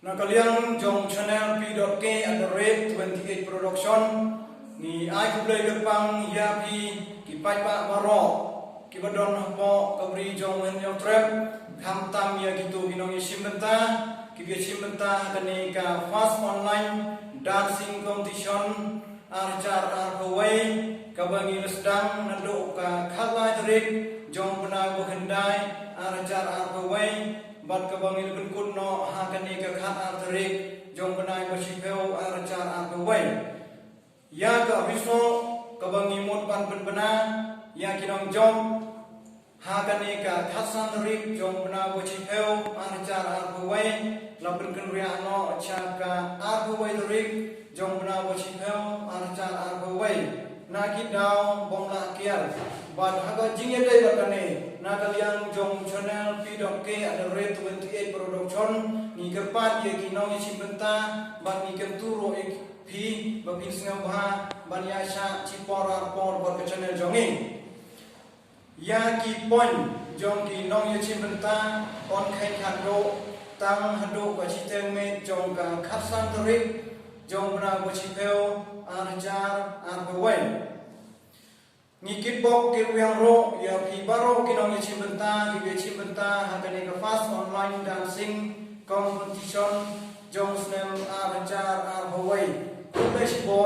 Nak kalian jong channel p.k@28 production ni ai ku play gepang ya pi ki pai pa maro ki badon po kabri jong men yo trap kham tam ya gitu binong isim benta ki bi isim benta kani ka fast online dancing competition arjar arway ka bangi lesdang nando ka khala jerik jong bena bo hendai arjar arway bat ka bangi lebun kunno ha kani ka khat arterik jong benai bersipeu arjar arway ya ka viso ka bangi mut pan bena ya kinong jong ha kani ka khasan terik jong bena bersipeu arjar arway labun kan ria no cha ka arway terik jong bena bersipeu arjar arway na kidau bong la kial ban haga jingye dai batane na kalian jong channel p.k@28 production ni kepat ye kinong isi benta ban ni kenturo ek pi babin sngau ba ban ya sha cipora por bor ke channel jongi ya ki pon jong ki nong ye isi benta on khai khando tang hando ka chiteng me jong ka khasan terik jong bna bo chipeu arjar arway ngikit bok ke yang ro ya pi baro kinong ye benta ki be benta hakane ka fast online dancing competition jong snem arjar arway ku be